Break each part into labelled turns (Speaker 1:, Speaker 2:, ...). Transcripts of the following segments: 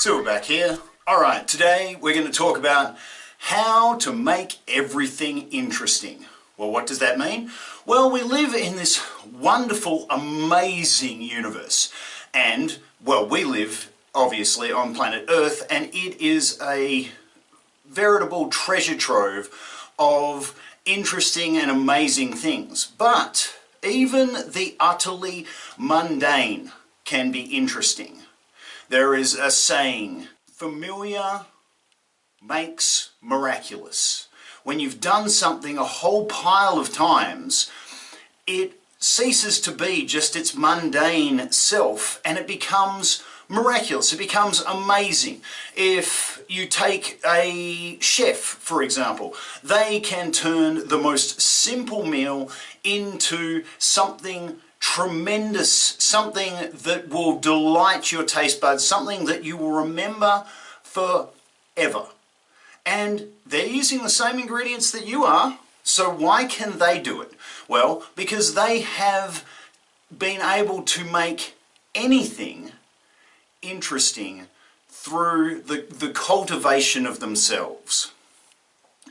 Speaker 1: SilverBack here. Alright, today we're going to talk about how to make everything interesting. Well, what does that mean? Well, we live in this wonderful, amazing universe. And, well, we live, obviously, on planet Earth, and it is a veritable treasure trove of interesting and amazing things. But even the utterly mundane can be interesting. There is a saying, familiar makes miraculous. When you've done something a whole pile of times, it ceases to be just its mundane self and it becomes miraculous, it becomes amazing. If you take a chef, for example, they can turn the most simple meal into something tremendous, something that will delight your taste buds, something that you will remember forever. And they're using the same ingredients that you are, so why can they do it? Well, because they have been able to make anything interesting through the cultivation of themselves.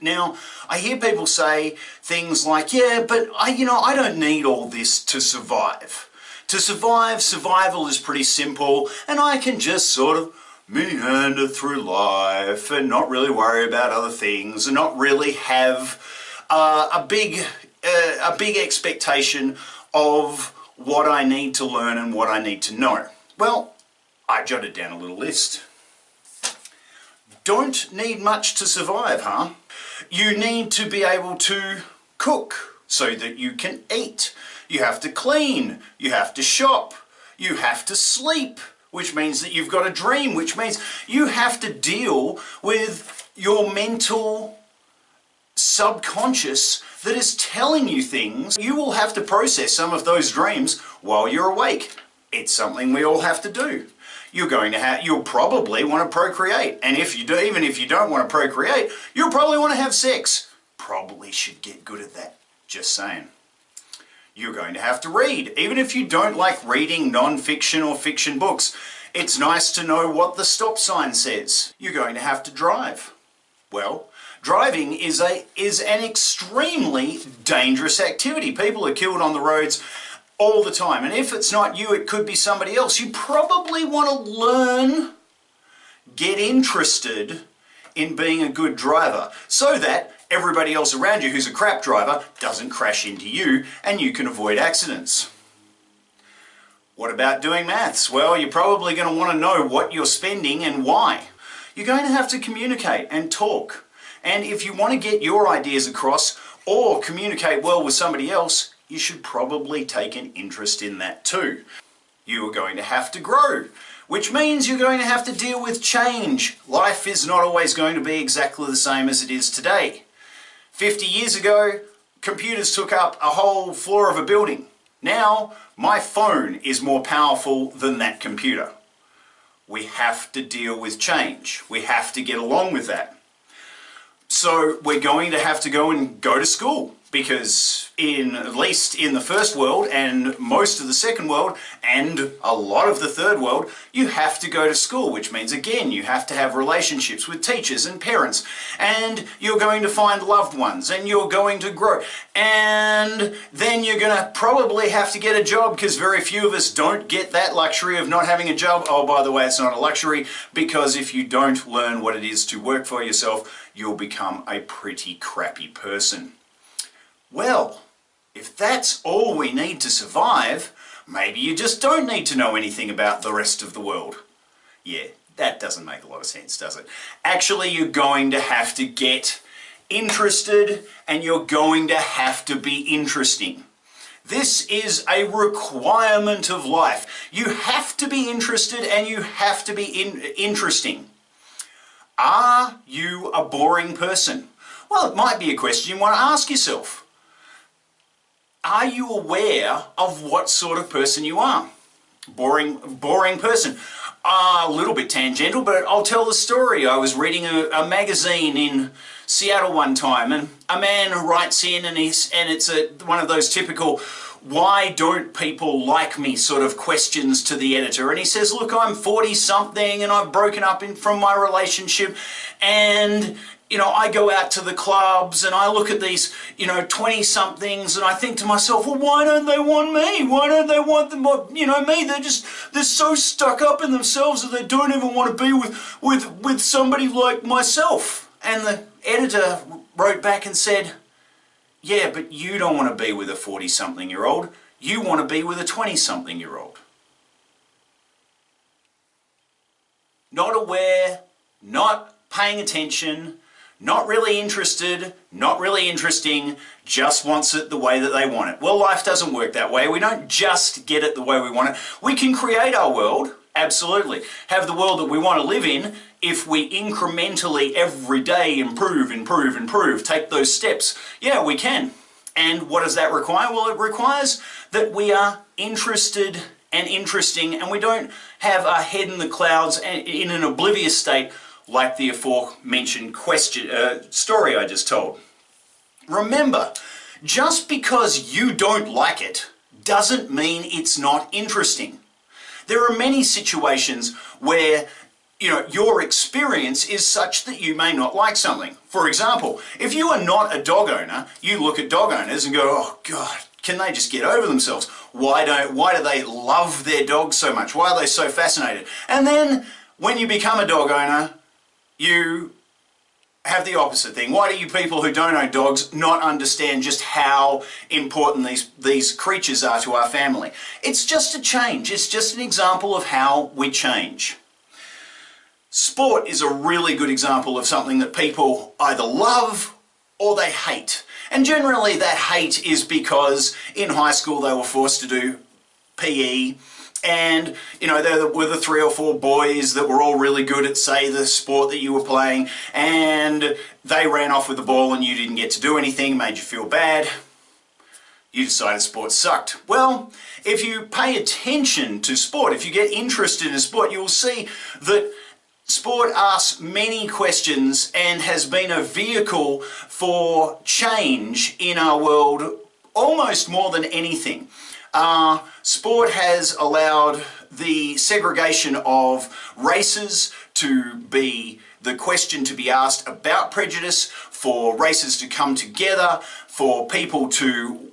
Speaker 1: Now, I hear people say things like, yeah, but I don't need all this to survive. To survive, survival is pretty simple, and I can just sort of meander through life and not really worry about other things and not really have a big expectation of what I need to learn and what I need to know. Well, I jotted down a little list. Don't need much to survive, huh? You need to be able to cook so that you can eat. You have to clean. You have to shop. You have to sleep, which means that you've got a dream, which means you have to deal with your mental subconscious that is telling you things. You will have to process some of those dreams while you're awake. It's something we all have to do. You'll probably want to procreate, and even if you don't want to procreate, you'll probably want to have sex. Probably should get good at that, just saying. You're going to have to read, even if you don't like reading non-fiction or fiction books. It's nice to know what the stop sign says. You're going to have to drive. Well, driving is an extremely dangerous activity. People are killed on the roads all the time, and if it's not you, it could be somebody else. You probably want to learn, get interested in being a good driver so that everybody else around you who's a crap driver doesn't crash into you and you can avoid accidents. What about doing maths? Well, you're probably going to want to know what you're spending and why. You're going to have to communicate and talk. And if you want to get your ideas across or communicate well with somebody else, you should probably take an interest in that too. You are going to have to grow, which means you're going to have to deal with change. Life is not always going to be exactly the same as it is today. 50 years ago, computers took up a whole floor of a building. Now, my phone is more powerful than that computer. We have to deal with change. We have to get along with that. So we're going to have to go to school, because at least in the first world and most of the second world and a lot of the third world, you have to go to school, which means again you have to have relationships with teachers and parents, and you're going to find loved ones, and you're going to grow, and then you're going to probably have to get a job, because very few of us don't get that luxury of not having a job. Oh, by the way, it's not a luxury, because if you don't learn what it is to work for yourself, you'll become a pretty crappy person. Well, if that's all we need to survive, maybe you just don't need to know anything about the rest of the world. Yeah, that doesn't make a lot of sense, does it? Actually, you're going to have to get interested, and you're going to have to be interesting. This is a requirement of life. You have to be interested, and you have to be interesting. Are you a boring person? Well, it might be a question you want to ask yourself. Are you aware of what sort of person you are? Boring person. A little bit tangential, but I'll tell the story. I was reading a magazine in Seattle one time, and a man writes in, and it's one of those typical, why don't people like me sort of questions to the editor. And he says, look, I'm 40 something and I've broken up from my relationship, and you know, I go out to the clubs and I look at these, you know, 20 somethings and I think to myself, well, why don't they want me? Why don't they want them, you know, me? They're so stuck up in themselves that they don't even want to be with somebody like myself. And the editor wrote back and said, yeah, but you don't want to be with a 40-something-year-old. You want to be with a 20-something-year-old. Not aware, not paying attention, not really interested, not really interesting, just wants it the way that they want it. Well, life doesn't work that way. We don't just get it the way we want it. We can create our world, absolutely. Have the world that we want to live in if we incrementally every day improve, take those steps. Yeah, we can. And what does that require? Well, it requires that we are interested and interesting, and we don't have our head in the clouds and in an oblivious state like the aforementioned story I just told. Remember, just because you don't like it doesn't mean it's not interesting. There are many situations where, you know, your experience is such that you may not like something. For example, if you are not a dog owner, you look at dog owners and go, oh God, can they just get over themselves? Why do they love their dog so much? Why are they so fascinated? And then when you become a dog owner, you have the opposite thing. Why do you people who don't own dogs not understand just how important these creatures are to our family? It's just a change. It's just an example of how we change. Sport is a really good example of something that people either love or they hate. And generally that hate is because in high school they were forced to do PE, and you know, there were the 3 or 4 boys that were all really good at, say, the sport that you were playing, and they ran off with the ball and you didn't get to do anything, made you feel bad. You decided sport sucked. Well, if you pay attention to sport, if you get interested in sport, you will see that sport asks many questions and has been a vehicle for change in our world almost more than anything. Sport has allowed the segregation of races to be the question to be asked about prejudice, for races to come together, for people to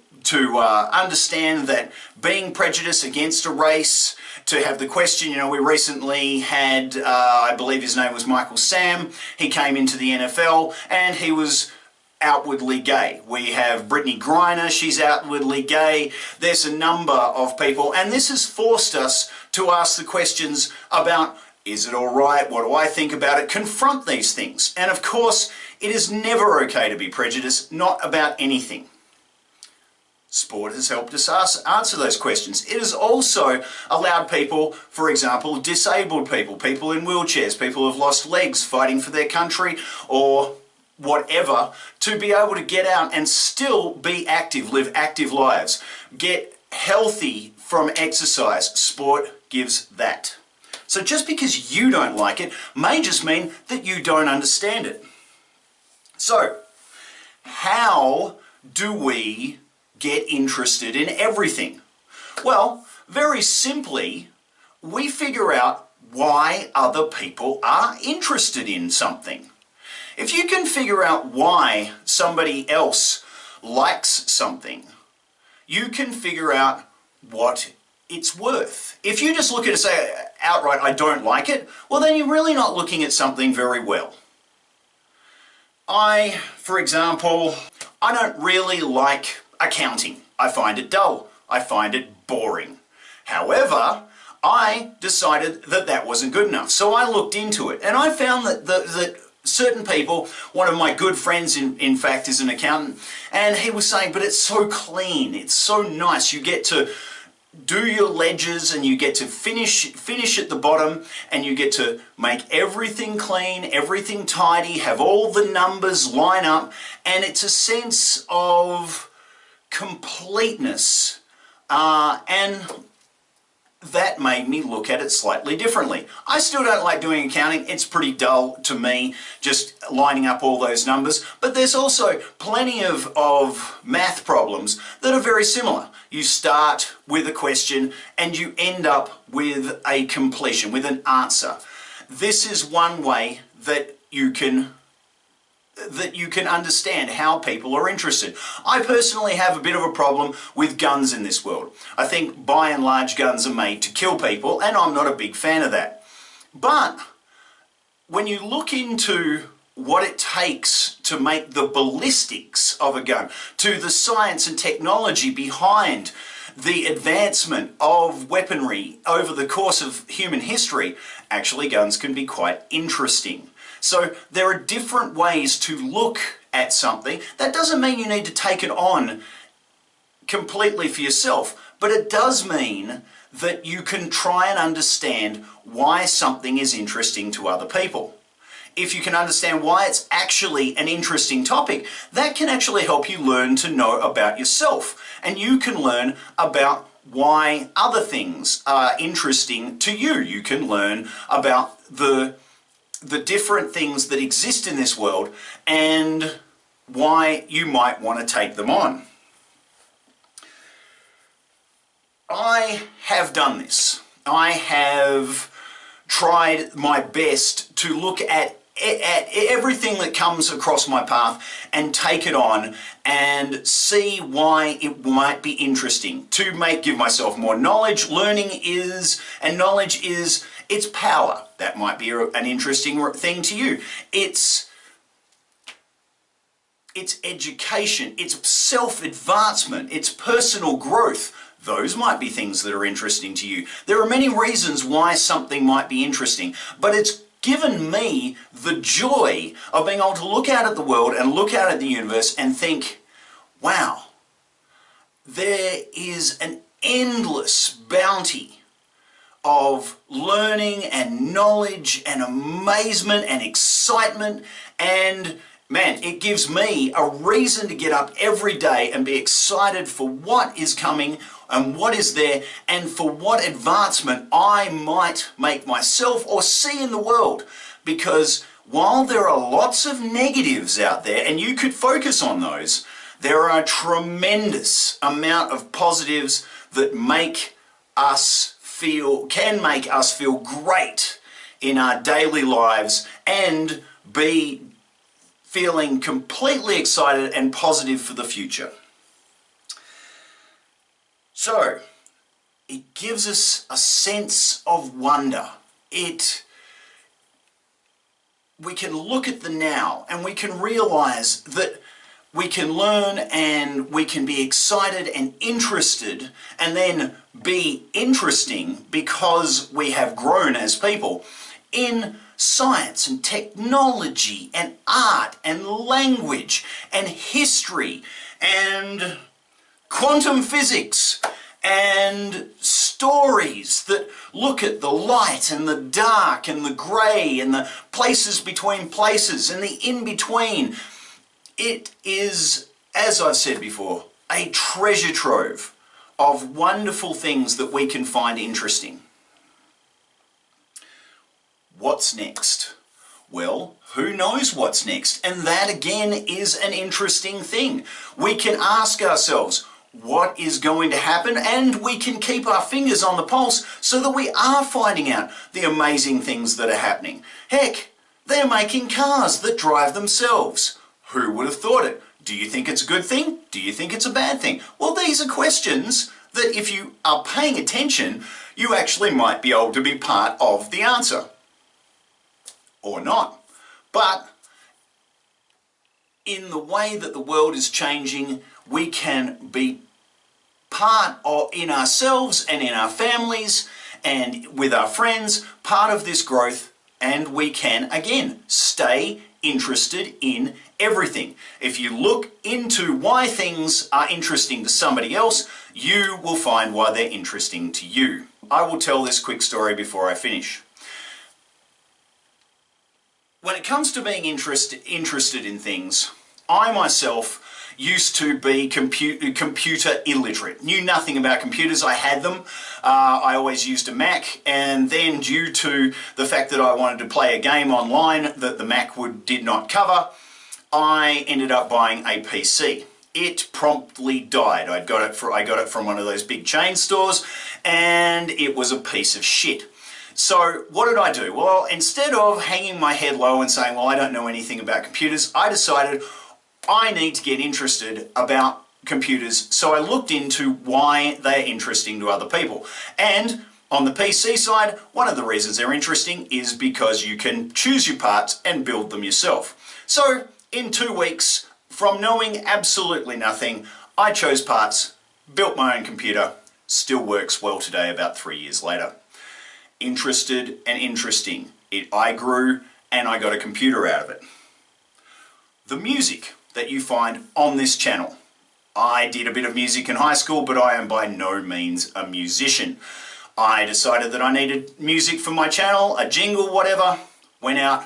Speaker 1: understand that being prejudiced against a race, to have the question, you know, we recently had, I believe his name was Michael Sam, he came into the NFL and he was outwardly gay. We have Brittany Griner, she's outwardly gay. There's a number of people, and this has forced us to ask the questions about, is it all right? What do I think about it? Confront these things. And of course, it is never okay to be prejudiced, not about anything. Sport has helped us answer those questions. It has also allowed people, for example, disabled people, people in wheelchairs, people who have lost legs fighting for their country, or whatever, to be able to get out and still be active, live active lives, get healthy from exercise. Sport gives that. So just because you don't like it may just mean that you don't understand it. So, how do we get interested in everything? Well, very simply, we figure out why other people are interested in something. If you can figure out why somebody else likes something, you can figure out what it's worth. If you just look at it and say outright, I don't like it, well then you're really not looking at something very well. For example, I don't really like accounting. I find it dull. I find it boring. However, I decided that that wasn't good enough. So I looked into it and I found that certain people, one of my good friends in fact is an accountant, and he was saying, but it's so clean, it's so nice, you get to do your ledgers and you get to finish at the bottom, and you get to make everything clean, everything tidy, have all the numbers line up, and it's a sense of completeness. And that made me look at it slightly differently. I still don't like doing accounting. It's pretty dull to me, just lining up all those numbers. But there's also plenty of math problems that are very similar. You start with a question and you end up with a completion, with an answer. This is one way that you can understand how people are interested. I personally have a bit of a problem with guns in this world. I think by and large guns are made to kill people, and I'm not a big fan of that. But when you look into what it takes to make the ballistics of a gun, to the science and technology behind the advancement of weaponry over the course of human history, actually guns can be quite interesting. So there are different ways to look at something. That doesn't mean you need to take it on completely for yourself, but it does mean that you can try and understand why something is interesting to other people. If you can understand why it's actually an interesting topic, that can actually help you learn to know about yourself. And you can learn about why other things are interesting to you. You can learn about the different things that exist in this world and why you might want to take them on. I have done this. I have tried my best to look at everything that comes across my path and take it on and see why it might be interesting. To give myself more knowledge. Knowledge is it's power. That might be an interesting thing to you. It's education, it's self-advancement, it's personal growth. Those might be things that are interesting to you. There are many reasons why something might be interesting, but it's given me the joy of being able to look out at the world and look out at the universe and think, wow, there is an endless bounty of learning and knowledge and amazement and excitement, and man, it gives me a reason to get up every day and be excited for what is coming and what is there and for what advancement I might make myself or see in the world. Because while there are lots of negatives out there, and you could focus on those, there are a tremendous amount of positives that can make us feel great in our daily lives and be feeling completely excited and positive for the future. So, it gives us a sense of wonder. We can look at the now and we can realize that we can learn and we can be excited and interested and then be interesting because we have grown as people in science and technology and art and language and history and quantum physics and stories that look at the light and the dark and the grey and the places between places and the in-between. It is, as I've said before, a treasure trove of wonderful things that we can find interesting. What's next? Well, who knows what's next? And that again is an interesting thing. We can ask ourselves, what is going to happen? And we can keep our fingers on the pulse so that we are finding out the amazing things that are happening. Heck, they're making cars that drive themselves. Who would have thought it? Do you think it's a good thing? Do you think it's a bad thing? Well, these are questions that if you are paying attention, you actually might be able to be part of the answer. Or not. But in the way that the world is changing, we can be part of, in ourselves and in our families and with our friends, part of this growth, and we can, again, stay interested in everything. If you look into why things are interesting to somebody else, you will find why they're interesting to you. I will tell this quick story before I finish. When it comes to being interested in things, I myself used to be computer illiterate. Knew nothing about computers. I had them. I always used a Mac, and then due to the fact that I wanted to play a game online that the Mac did not cover, I ended up buying a PC. It promptly died. I got it from one of those big chain stores, and it was a piece of shit. So what did I do? Well, instead of hanging my head low and saying, well, I don't know anything about computers, I decided I need to get interested about computers. So I looked into why they're interesting to other people. And on the PC side, one of the reasons they're interesting is because you can choose your parts and build them yourself. So in 2 weeks, from knowing absolutely nothing, I chose parts, built my own computer, still works well today about 3 years later. Interested and interesting. I grew and I got a computer out of it. The music that you find on this channel. I did a bit of music in high school, but I am by no means a musician. I decided that I needed music for my channel, a jingle, whatever, went out,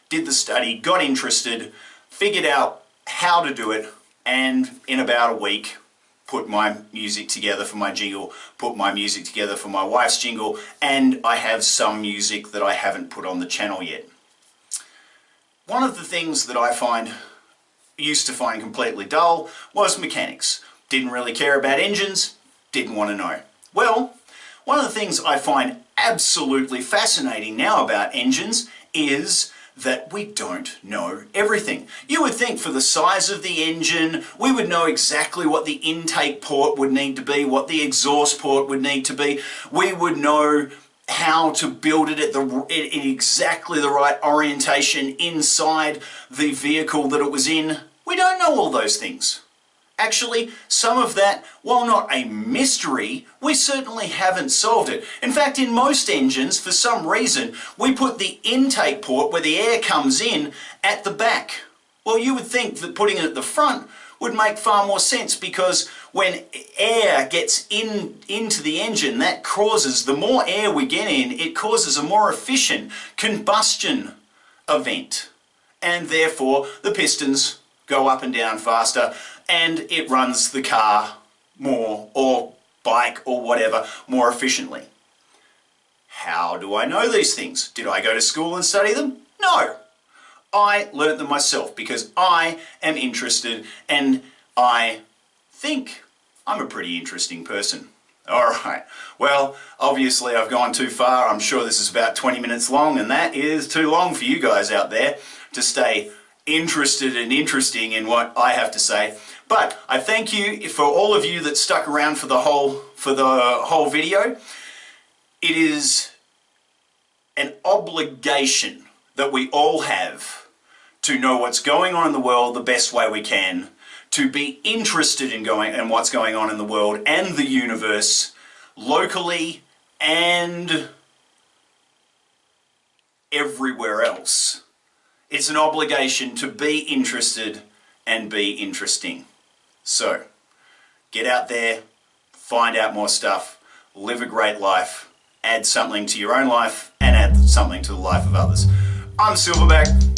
Speaker 1: did the study, got interested, figured out how to do it, and in about a week put my music together for my jingle, put my music together for my wife's jingle, and I have some music that I haven't put on the channel yet. One of the things that I used to find completely dull was mechanics. Didn't really care about engines, didn't want to know. Well, one of the things I find absolutely fascinating now about engines is that we don't know everything. You would think for the size of the engine, we would know exactly what the intake port would need to be, what the exhaust port would need to be. We would know how to build it in exactly the right orientation inside the vehicle that it was in. We don't know all those things. Actually, some of that, while not a mystery, we certainly haven't solved it. In fact, in most engines, for some reason, we put the intake port where the air comes in at the back. Well, you would think that putting it at the front would make far more sense, because when air gets into the engine, that causes, the more air we get in, it causes a more efficient combustion event. And therefore, the pistons go up and down faster, and it runs the car more, or bike, or whatever, more efficiently. How do I know these things? Did I go to school and study them? No. I learnt them myself because I am interested, and I think I'm a pretty interesting person. Alright, well, obviously I've gone too far. I'm sure this is about 20 minutes long, and that is too long for you guys out there to stay interested and interesting in what I have to say. But I thank you for all of you that stuck around for the whole video. It is an obligation that we all have to know what's going on in the world the best way we can, to be interested in what's going on in the world and the universe, locally and everywhere else. It's an obligation to be interested and be interesting. So, get out there, find out more stuff, live a great life, add something to your own life, and add something to the life of others. I'm SilverBack.